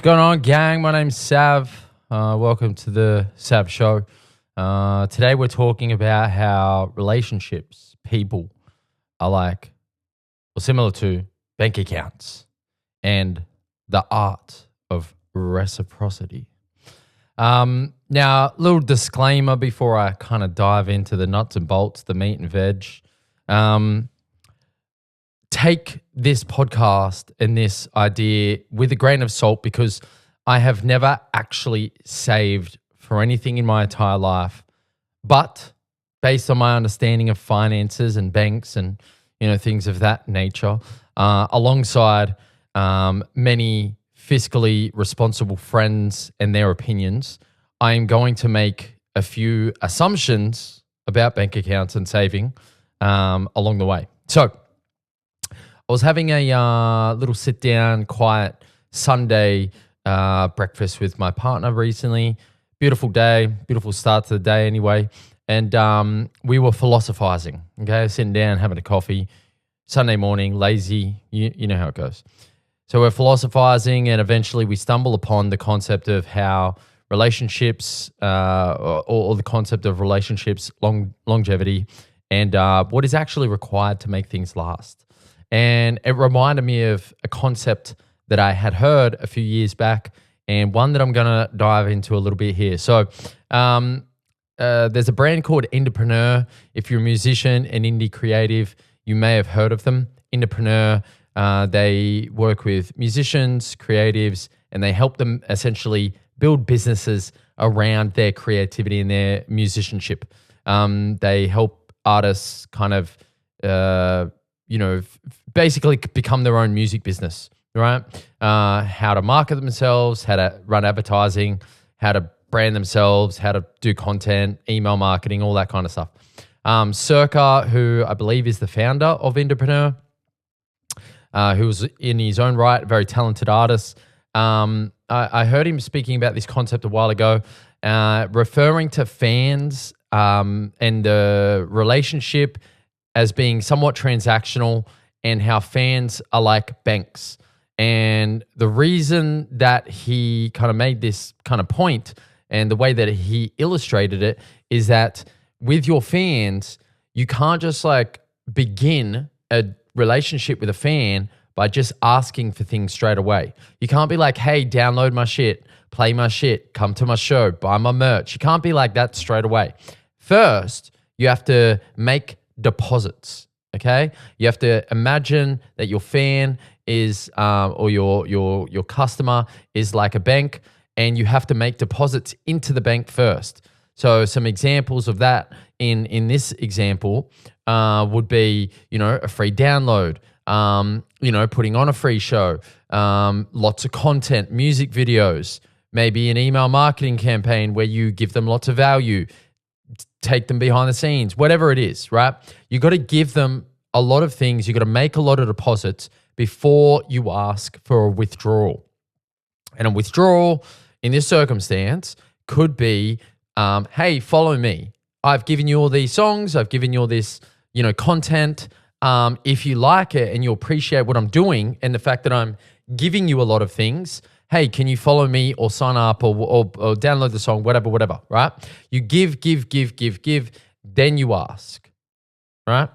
going on, gang? My name's Sav. Welcome to the Sav Show. Today we're talking about how relationships, people, are like, or similar to bank accounts and the art of reciprocity. Now, little disclaimer before I kind of dive into the nuts and bolts, the meat and veg. Take this podcast and this idea with a grain of salt because I have never actually saved for anything in my entire life. But based on my understanding of finances and banks and things of that nature, alongside many fiscally responsible friends and their opinions, I am going to make a few assumptions about bank accounts and saving along the way. So I was having a little sit-down, quiet Sunday breakfast with my partner recently. Beautiful day, beautiful start to the day anyway. And we were philosophizing, okay? Sitting down, having a coffee, Sunday morning, lazy, you know how it goes. So we're philosophizing and eventually we stumble upon the concept of how relationships or the concept of relationships, longevity, and what is actually required to make things last. And it reminded me of a concept that I had heard a few years back and one that I'm going to dive into a little bit here. So there's a brand called Indepreneur. If you're a musician and indie creative, you may have heard of them. Indepreneur, they work with musicians, creatives, and they help them essentially build businesses around their creativity and their musicianship. They help artists kind of basically become their own music business, right? How to market themselves, how to run advertising, how to brand themselves, how to do content, email marketing, all that kind of stuff. Circa, who I believe is the founder of Indepreneur, who was in his own right, a very talented artist. I heard him speaking about this concept a while ago, referring to fans and the relationship as being somewhat transactional and how fans are like banks. And the reason that he kind of made this kind of point and the way that he illustrated it is that with your fans, you can't just like begin a relationship with a fan by just asking for things straight away. You can't be like, hey, download my shit, play my shit, come to my show, buy my merch. You can't be like that straight away. First, you have to make deposits, okay? You have to imagine that your fan is, or your customer is like a bank, and you have to make deposits into the bank first. So some examples of that in this example would be, a free download, putting on a free show, lots of content, music videos, maybe an email marketing campaign where you give them lots of value, take them behind the scenes, whatever it is, right? You got to give them a lot of things. You got to make a lot of deposits before you ask for a withdrawal. And a withdrawal in this circumstance could be, hey, follow me. I've given you all these songs. I've given you all this, content. If you like it and you appreciate what I'm doing and the fact that I'm giving you a lot of things, hey, can you follow me or sign up or download the song, whatever, right? You give, then you ask, right?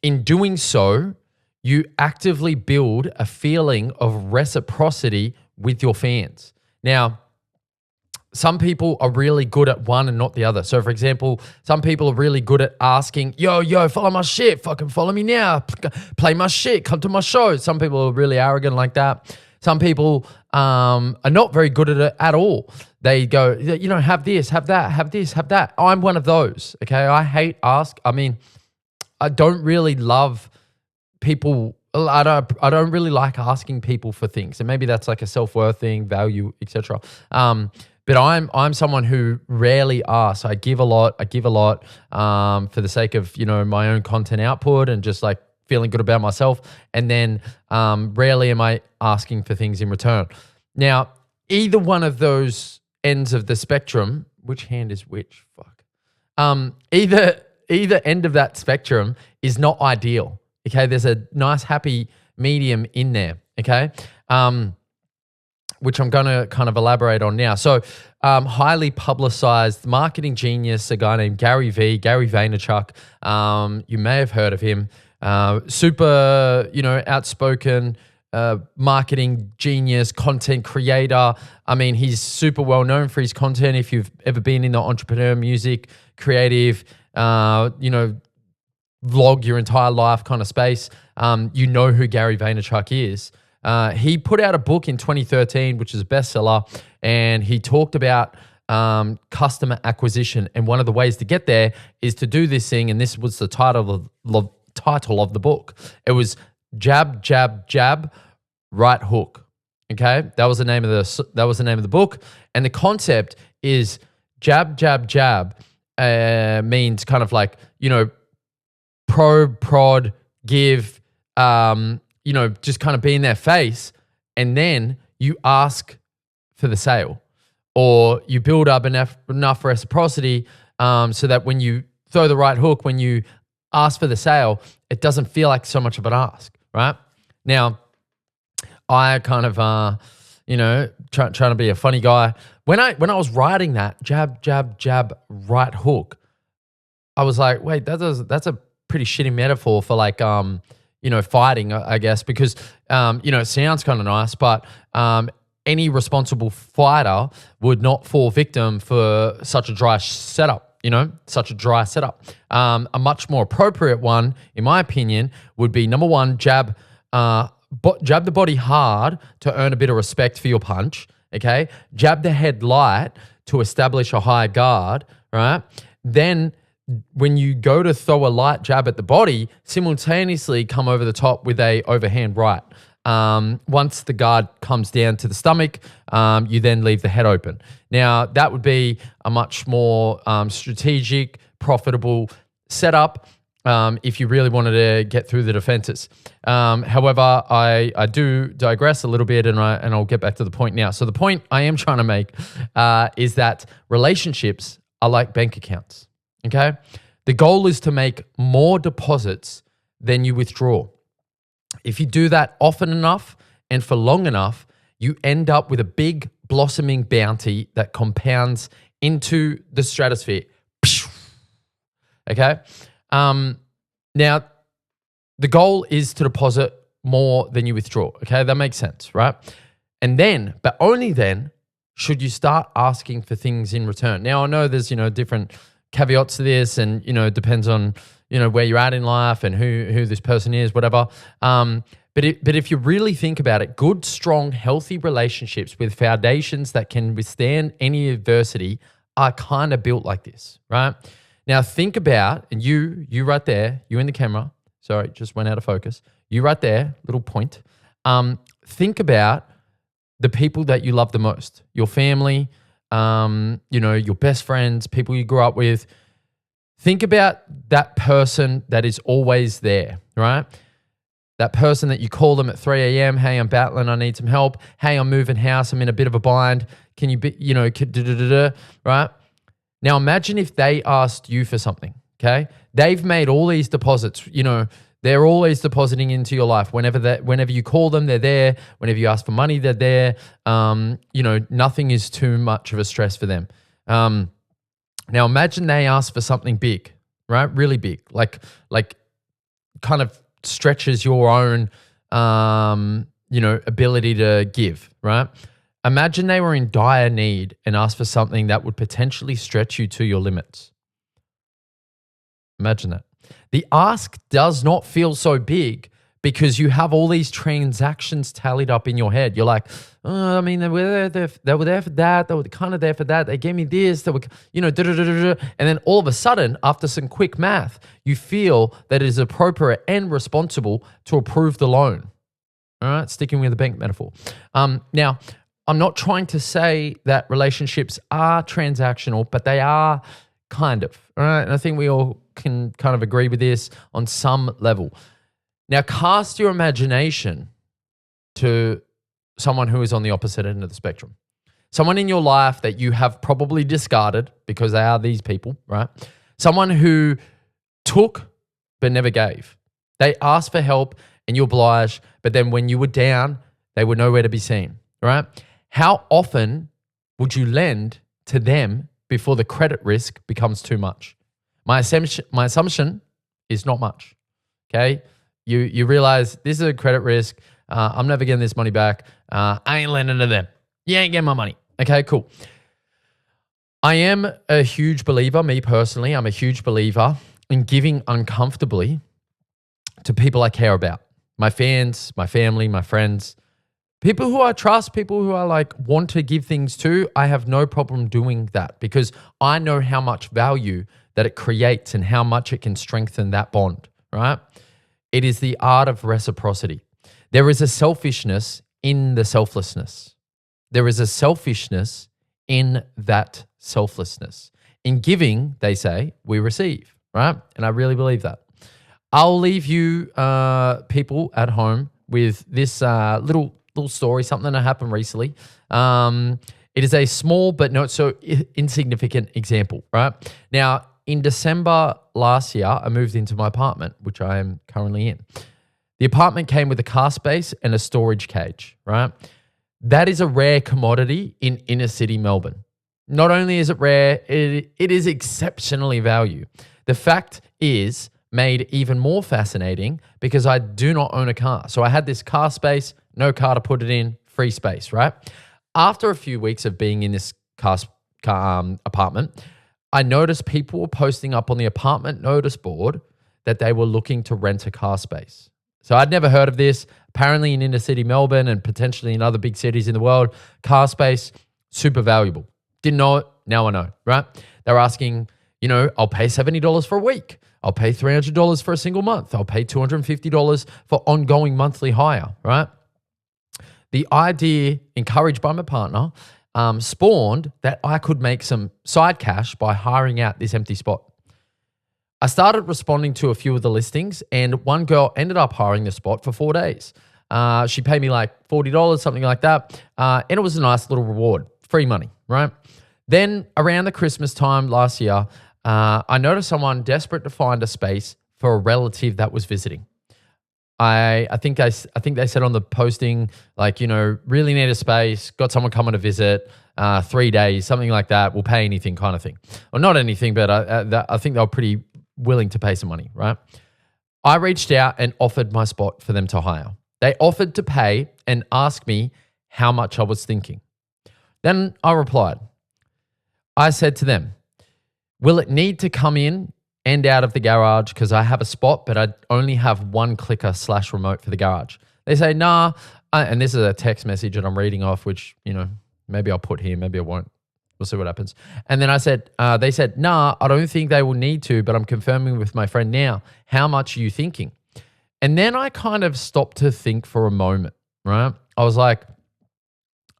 In doing so, you actively build a feeling of reciprocity with your fans. Now, some people are really good at one and not the other. So, for example, some people are really good at asking, yo, follow my shit, fucking follow me now, play my shit, come to my show. Some people are really arrogant like that. Some people are not very good at it at all. They go, have this, have that, have this, have that. I'm one of those, okay? I hate ask. I mean, I don't really love people. I don't really like asking people for things. And maybe that's like a self-worth thing, value, etc. But I'm someone who rarely asks. I give a lot for the sake of, my own content output and just like feeling good about myself. And then rarely am I asking for things in return. Now, either one of those ends of the spectrum, which hand is which? Fuck. Either end of that spectrum is not ideal. Okay, there's a nice happy medium in there. Okay, which I'm going to kind of elaborate on now. So, highly publicized marketing genius, a guy named Garry Vaynerchuk. You may have heard of him. Super, outspoken marketing genius, content creator. I mean, he's super well known for his content. If you've ever been in the entrepreneur, music, creative, vlog your entire life kind of space, you know who Garry Vaynerchuk is. He put out a book in 2013, which is a bestseller, and he talked about customer acquisition. And one of the ways to get there is to do this thing, and this was the title of the book. It was jab, jab, jab, right hook. Okay, that was the name of the book, and the concept is jab, jab, jab means kind of like probe, prod, give, just kind of be in their face, and then you ask for the sale, or you build up enough reciprocity so that when you throw the right hook, when you ask for the sale, it doesn't feel like so much of an ask, right? Now, I kind of, trying to be a funny guy. When I was writing that jab, jab, jab, right hook, I was like, wait, that's a pretty shitty metaphor for like, fighting, I guess, because, it sounds kind of nice, but any responsible fighter would not fall victim for such a dry setup, A much more appropriate one, in my opinion, would be number one, jab the body hard to earn a bit of respect for your punch, okay? Jab the head light to establish a high guard, right? Then when you go to throw a light jab at the body, simultaneously come over the top with a overhand right. Once the guard comes down to the stomach, you then leave the head open. Now, that would be a much more strategic, profitable setup if you really wanted to get through the defenses. However, I do digress a little bit, and I'll get back to the point now. So the point I am trying to make is that relationships are like bank accounts. Okay, the goal is to make more deposits than you withdraw. If you do that often enough and for long enough, you end up with a big blossoming bounty that compounds into the stratosphere. Okay, now the goal is to deposit more than you withdraw. Okay, that makes sense, right? And then, but only then, should you start asking for things in return. Now, I know there's different caveats to this, and it depends on where you're at in life and who this person is, whatever. But if you really think about it, good, strong, healthy relationships with foundations that can withstand any adversity are kind of built like this, right? Now think about, and you right there, you in the camera. Sorry, just went out of focus. You right there, little point. Think about the people that you love the most, your family, your best friends, people you grew up with. Think about that person that is always there, right? That person that you call them at 3 a.m. Hey, I'm battling. I need some help. Hey, I'm moving house. I'm in a bit of a bind. Can you be, right? Now imagine if they asked you for something, okay? They've made all these deposits, they're always depositing into your life. Whenever you call them, they're there. Whenever you ask for money, they're there. Nothing is too much of a stress for them. Now imagine they ask for something big, right? Really big, like kind of stretches your own, ability to give, right? Imagine they were in dire need and asked for something that would potentially stretch you to your limits. Imagine that. The ask does not feel so big because you have all these transactions tallied up in your head. You're like, oh, I mean, they were there for that. They were kind of there for that. They gave me this. They were, and then all of a sudden, after some quick math, you feel that it is appropriate and responsible to approve the loan. All right, sticking with the bank metaphor. Now, I'm not trying to say that relationships are transactional, but they are kind of. All right, and I think we all can kind of agree with this on some level. Now, cast your imagination to someone who is on the opposite end of the spectrum. Someone in your life that you have probably discarded because they are these people, right? Someone who took but never gave. They asked for help and you obliged, but then when you were down, they were nowhere to be seen, right? How often would you lend to them before the credit risk becomes too much? My assumption is not much. Okay, you realize this is a credit risk. I'm never getting this money back. I ain't lending to them. You ain't getting my money. Okay, cool. I am a huge believer, me personally, I'm a huge believer in giving uncomfortably to people I care about. My fans, my family, my friends, people who I trust, people who I like want to give things to. I have no problem doing that because I know how much value that it creates and how much it can strengthen that bond, right? It is the art of reciprocity. There is a selfishness in the selflessness. There is a selfishness in that selflessness. In giving, they say, we receive, right? And I really believe that. I'll leave you people at home with this little story, something that happened recently. It is a small but not so insignificant example, right? Now, in December last year, I moved into my apartment, which I am currently in. The apartment came with a car space and a storage cage, right? That is a rare commodity in inner city Melbourne. Not only is it rare, it is exceptionally valued. The fact is made even more fascinating because I do not own a car. So I had this car space, no car to put it in, free space, right? After a few weeks of being in this apartment, I noticed people were posting up on the apartment notice board that they were looking to rent a car space. So I'd never heard of this. Apparently in inner city Melbourne and potentially in other big cities in the world, car space, super valuable. Didn't know it, now I know, right? They're asking, I'll pay $70 for a week. I'll pay $300 for a single month. I'll pay $250 for ongoing monthly hire, right? The idea, encouraged by my partner, spawned that I could make some side cash by hiring out this empty spot. I started responding to a few of the listings, and one girl ended up hiring the spot for 4 days. She paid me like $40, something like that, and it was a nice little reward, free money, right? Then around the Christmas time last year, I noticed someone desperate to find a space for a relative that was visiting. I think they said on the posting, like, really need a space, got someone coming to visit, 3 days, something like that, we'll pay anything kind of thing. Or not anything, but I think they were pretty willing to pay some money, right? I reached out and offered my spot for them to hire. They offered to pay and asked me how much I was thinking. Then I replied. I said to them, will it need to come in and out of the garage because I have a spot, but I only have one clicker / remote for the garage? They say, nah. And this is a text message that I'm reading off, which, maybe I'll put here, maybe I won't. We'll see what happens. And then they said, nah, I don't think they will need to, but I'm confirming with my friend now. How much are you thinking? And then I kind of stopped to think for a moment, right? I was like,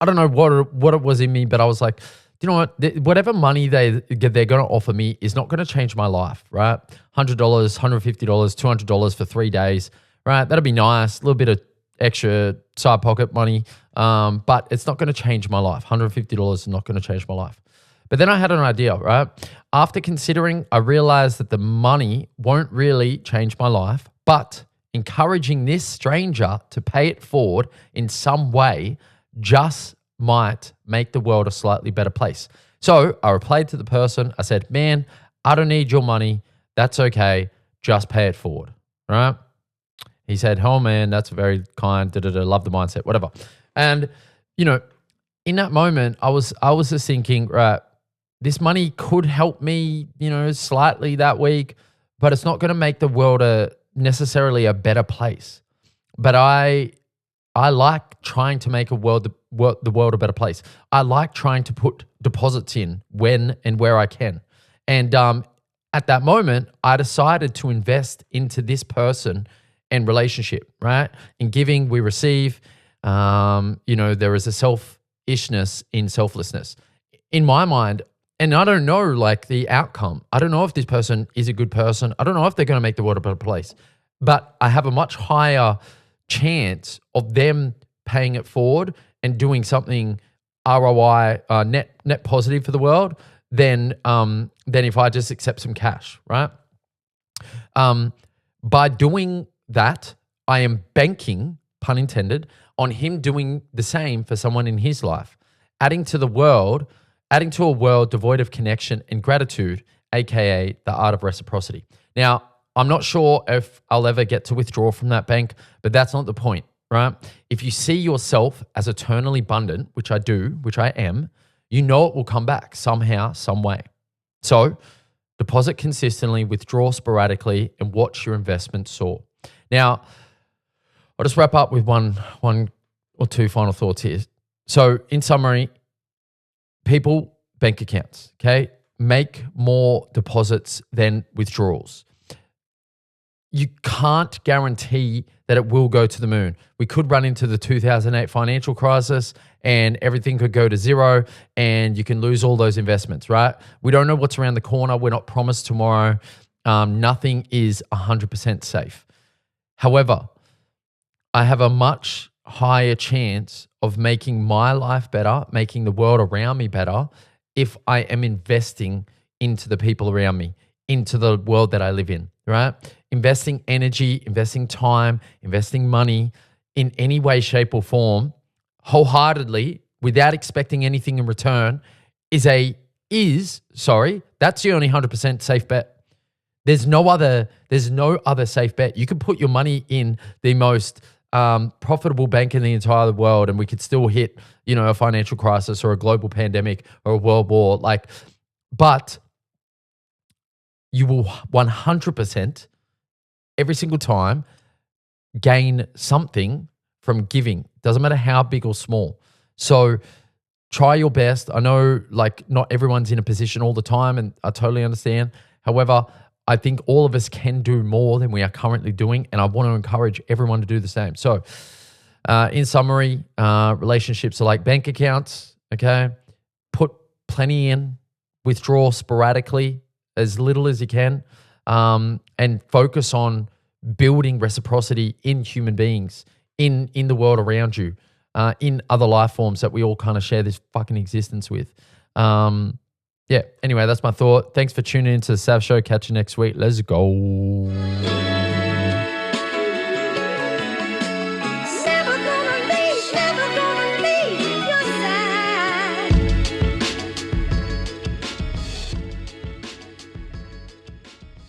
I don't know what it was in me, but I was like, you know what? Whatever money they're going to offer me is not going to change my life, right? $100, $150, $200 for 3 days, right? That'd be nice. A little bit of extra side pocket money, but it's not going to change my life. $150 is not going to change my life. But then I had an idea, right? After considering, I realized that the money won't really change my life, but encouraging this stranger to pay it forward in some way just might make the world a slightly better place. So I replied to the person. I said, man, I don't need your money. That's okay. Just pay it forward, right? He said, oh man, that's very kind. Love the mindset, whatever. And, in that moment, I was just thinking, right, this money could help me, slightly that week, but it's not going to make the world necessarily a better place. But I like trying to make the world a better place. I like trying to put deposits in when and where I can. And at that moment, I decided to invest into this person and relationship, right? In giving, we receive. There is a selfishness in selflessness. In my mind, and I don't know like the outcome. I don't know if this person is a good person. I don't know if they're going to make the world a better place. But I have a much higher chance of them paying it forward and doing something ROI net positive for the world than if I just accept some cash, right? By doing that, I am banking, pun intended, on him doing the same for someone in his life. adding to a world devoid of connection and gratitude, aka the art of reciprocity. Now, I'm not sure if I'll ever get to withdraw from that bank, but that's not the point, right? If you see yourself as eternally abundant, which I do, which I am, you know it will come back somehow, some way. So deposit consistently, withdraw sporadically, and watch your investment soar. Now, I'll just wrap up with one or two final thoughts here. So in summary, people, bank accounts, okay? Make more deposits than withdrawals. You can't guarantee that it will go to the moon. We could run into the 2008 financial crisis and everything could go to zero and you can lose all those investments, right? We don't know what's around the corner. We're not promised tomorrow. Nothing is 100% safe. However, I have a much higher chance of making my life better, making the world around me better, if I am investing into the people around me, into the world that I live in, right? Investing energy, investing time, investing money in any way, shape, or form, wholeheartedly, without expecting anything in return, that's the only 100% safe bet. There's no other safe bet. You can put your money in the most profitable bank in the entire world and we could still hit, a financial crisis or a global pandemic or a world war. But you will 100% every single time gain something from giving. Doesn't matter how big or small. So try your best. I know not everyone's in a position all the time and I totally understand. However, I think all of us can do more than we are currently doing, and I want to encourage everyone to do the same. So, in summary, relationships are like bank accounts, okay? Put plenty in, withdraw sporadically, as little as you can, and focus on building reciprocity in human beings, in the world around you, in other life forms that we all kind of share this fucking existence with. Anyway, that's my thought. Thanks for tuning into the Sav Show. Catch you next week. Let's go.